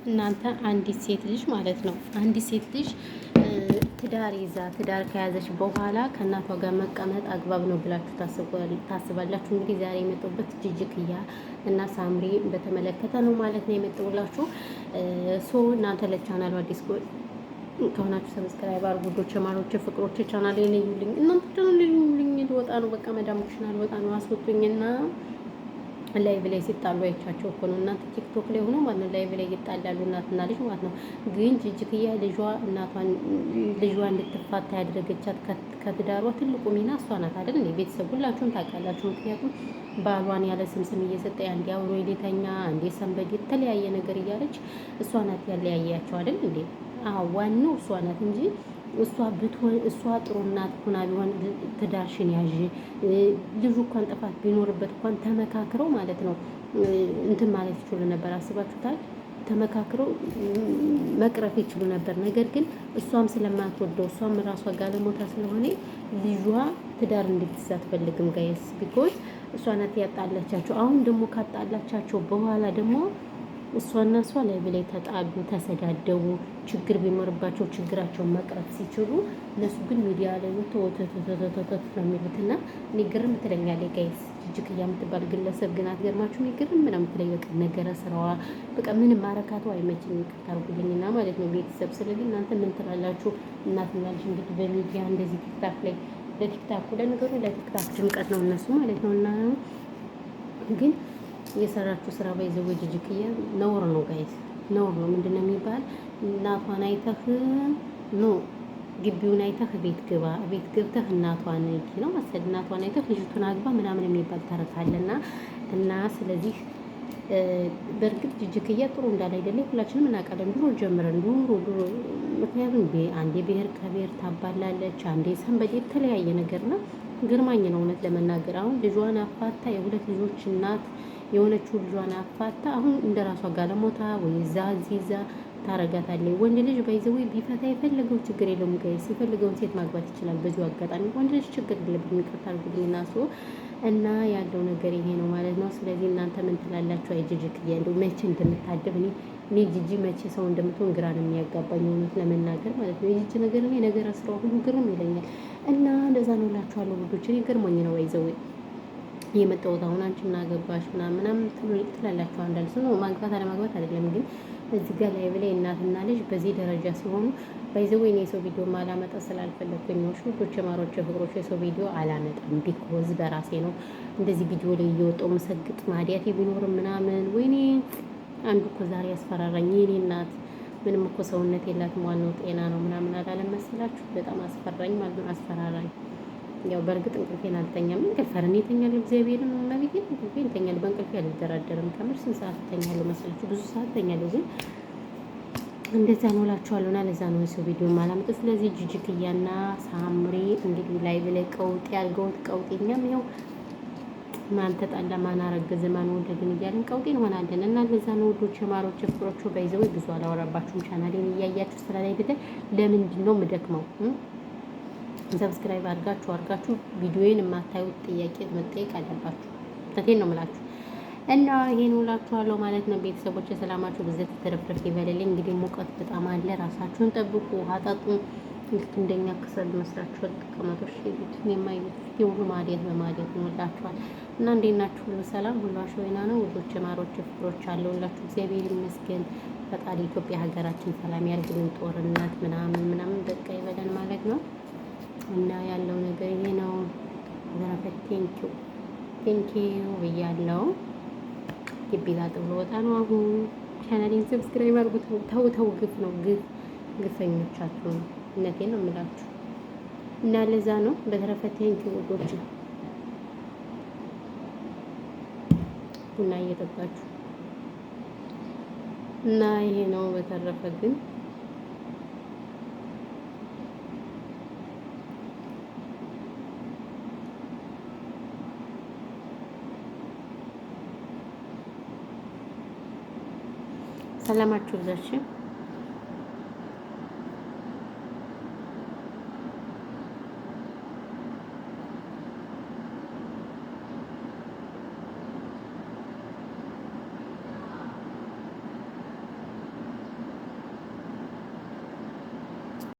እናንተ አንዲት ሴት ልጅ ማለት ነው አንዲት ሴት ልጅ ትዳር ይዛ ትዳር ከያዘች በኋላ ከእናቷ ጋር መቀመጥ አግባብ ነው ብላችሁ ታስባላችሁ? እንግዲህ ዛሬ የመጣሁበት ጂጂክያ እና ሳምሪ በተመለከተ ነው ማለት ነው የመጣሁላችሁ። እናንተ ለቻናሉ አዲስ ከሆናችሁ ሰብስክራይብ አድርጉ። ውዶቼ፣ ማሮቼ፣ ፍቅሮቼ ቻናል ይለዩልኝ። እናንተ ቻናል ይለዩልኝ። ልወጣ ነው በቃ መዳሞችን አልወጣ ነው አስወጡኝና ላይቭ ላይ ሲጣሉ አይቻቸው እኮ ነው። እናንተ ቲክቶክ ላይ ሆኖ ማለት ነው ላይቭ ላይ ይጣላሉ እናትና ልጅ ማለት ነው። ግን ጂጂክያ ልጇ እንድትፋታ ያደረገቻት ከትዳሯ ትልቁ ሚና እሷ ናት አይደል? ቤተሰብ ሁላችሁም ታውቃላችሁ። ምክንያቱም ባሏን ያለ ስምስም እየሰጠ አንዴ አብሮ ሊተኛ አንዴ ሰንበድ የተለያየ ነገር እያለች እሷ ናት ያለያያቸው አይደል እንዴ? ዋናው እሷ ናት እንጂ እሷ ጥሩ እናት ሆና ቢሆን ትዳርሽን ያዥ ልጁ እንኳን ጥፋት ቢኖርበት እንኳን ተመካክረው ማለት ነው እንትን ማለት ይችሉ ነበር። አስባችሁታል? ተመካክረው መቅረፍ ይችሉ ነበር። ነገር ግን እሷም ስለማትወደው እሷም ራሷ ጋለሞታ ስለሆነ ልጇ ትዳር እንድትይዝ አትፈልግም። ጋይስ ቢኮዝ እሷ ናት ያጣላቻቸው። አሁን ደግሞ ካጣላቻቸው በኋላ ደግሞ እሷና እሷ ላይ ብላይ ተጣሉ፣ ተሰዳደቡ። ችግር ቢኖርባቸው ችግራቸውን መቅረፍ ሲችሉ እነሱ ግን ሚዲያ ላይ ተወተተተተተተ ነው የሚሉትና እኔ ግርም ትለኛለች ጋይስ። ጂጂክያ የምትባል ግለሰብ ግን አትገርማችሁ? እኔ ግርም ምናምን የምትለኝ በቃ ነገረ ስራዋ በቃ ምንም ማረካቷ አይመችም። ይቅርታ አድርጉልኝና ማለት ነው ቤተሰብ። ስለዚህ እናንተ ምን ትላላችሁ? እናትና ልጅ እንግዲህ በሚዲያ እንደዚህ ቲክታክ ላይ ለቲክታኩ ለነገሩ ለቲክታክ ድምቀት ነው እነሱ ማለት ነው። እና ግን የሰራችሁ ስራ ባይዘው ጂጂክያ ነውር ነው ጋይስ፣ ነውር ነው። ምንድነው የሚባል እናቷን አይተህ ኖ ግቢውን አይተህ ቤት ግባ፣ ቤት ገብተህ እናቷን ነው መሰል እናቷን አይተህ ልጅቱን አግባ ምናምን የሚባል ተረት አለና እና ስለዚህ በእርግጥ ጂጂክያ ጥሩ እንዳለ አይደለ ሁላችንም እናውቃለን። ድሮ ጀምረን ድሮ ምክንያቱም አንዴ ብሔር ከብሔር ታባላለች፣ አንዴ ሰንበዴ የተለያየ ነገር ነው። ግርማኝ ነው እውነት ለመናገር። አሁን ልጇን አፋታ የሁለት ልጆች እናት የሆነችው ልጇን አፋታ አሁን እንደ ራሷ ጋለሞታ ወይ ዛዚዛ ታረጋታለች። ወንድ ልጅ ባይዘው ቢፈታ የፈለገው ችግር የለውም ጋይስ፣ የፈለገውን ሴት ማግባት ይችላል። በዚሁ አጋጣሚ ወንድ ልጅ ችግር የለብኝም። ይቅርታ አድርጉልኝና እና ያለው ነገር ይሄ ነው ማለት ነው። ስለዚህ እናንተ ምን ትላላችሁ? አይ ጂጂክያ እንደው መቼ እንደምታደብ እኔ ጂጂ መቼ ሰው እንደምትሆን ግራ ነው የሚያጋባኝ እውነት ለመናገር ማለት ነው። የጂጂ ነገር እኔ ነገር ስራው ሁሉ ግርም ይለኛል እና እንደዛ ነው እላችኋለሁ ውዶች። እኔ ገርሞኝ ነው ባይዘው የመጣሁት። አሁን አንቺ ምን አገባሽ ምናምን ትላላችሁ አንዳንድ ሰው። ማግባት አለማግባት አይደለም ግን እዚህ ጋር ላይ ብላይ እናትና ልጅ በዚህ ደረጃ ሲሆኑ ባይዘው እኔ የሰው ቪዲዮ ማላመጣ ስላልፈለኩኝ ነው። ሹዶች ማሮች ፍቅሮች የሰው ቪዲዮ አላመጣም። ቢኮዝ በራሴ ነው እንደዚህ ቪዲዮ ላይ እየወጣው መሰግጥ ማዲያቴ ቢኖርም ምናምን። ወይኔ አንዱ እኮ ዛሬ አስፈራራኝ። የኔ እናት ምንም እኮ ሰውነት የላትም ዋናው ጤና ነው ምናምን አላለም መሰላችሁ? በጣም አስፈራኝ ማለት ነው። አስፈራራኝ። ያው በእርግጥ እንቅልፌን አልተኛም። እንቅልፍ አለን የተኛል እግዚአብሔርን ነብይን እንቅልፌን ተኛል። በእንቅልፌ አልደራደርም። ከምር ስንት ሰዓት ተኛለሁ መሰላችሁ? ብዙ ሰዓት ተኛለሁ። ግን እንደዛ ነው እላችኋለሁ። እና ለዛ ነው የሰው ቪዲዮ ማላመጥ። ስለዚህ ጂጂክያና ሳምሪ እንግዲህ ላይ ብለ ቀውጥ ያልገውት ቀውጤኛም ያው ማን ተጣላ ማን አረገዘ ማን ወለድን እያልን ቀውጤ እንሆናለን። እና ለዛ ነው ውዶች ማሮች ፍቅሮች ባይዘው ብዙ አላወራባችሁም። ቻናሌን እያያችሁ ስራ ላይ ብለ ለምንድን ነው የምደክመው? ሰብስክራይብ አድርጋችሁ ቪዲዮዬን የማታዩት ጥያቄ መጠየቅ አለባችሁ። እውነቴን ነው የምላችሁ። እና ይሄን ሁላችኋለሁ ማለት ነው ቤተሰቦች። ሰላማችሁ ብዘት ተረፍረፍ ይበልልኝ። እንግዲህ ሙቀት በጣም አለ። ራሳችሁን ጠብቁ። ውሃ ጠጡ። ልክ እንደኛ ከሰል መስራችሁ ተቀመጦሽ የማይሉት የሁሉ ማዲያት በማዲያት እንወዳችኋል። እና እንዴት ናችሁ? ሁሉ ሰላም ሁሉ አሽወይና ነው ውዶች ማሮች ፍቅሮች አለሁላችሁ። እግዚአብሔር ይመስገን። ፈጣሪ ኢትዮጵያ ሀገራችን ሰላም ያርግልን። ጦርነት ምናምን በቃ ይበለን ማለት ነው። እና ያለው ነገር ይሄ ነው። ዘራፈት ቴንኪው ብያለሁ። ግቢ ላጥብ ልወጣ ነው አሁን። ቻናሌን ሰብስክራይብ አድርጉት። ተው ግፍ ነው ግፈኞች አትሁኑ። እውነቴን ነው የምላችሁ። እና ለዛ ነው በተረፈ ቴንኪው ውዶች። ቡና እየጠጣችሁ እና ይሄ ነው። በተረፈ ግን ሰላማችሁ ይብዛችሁ።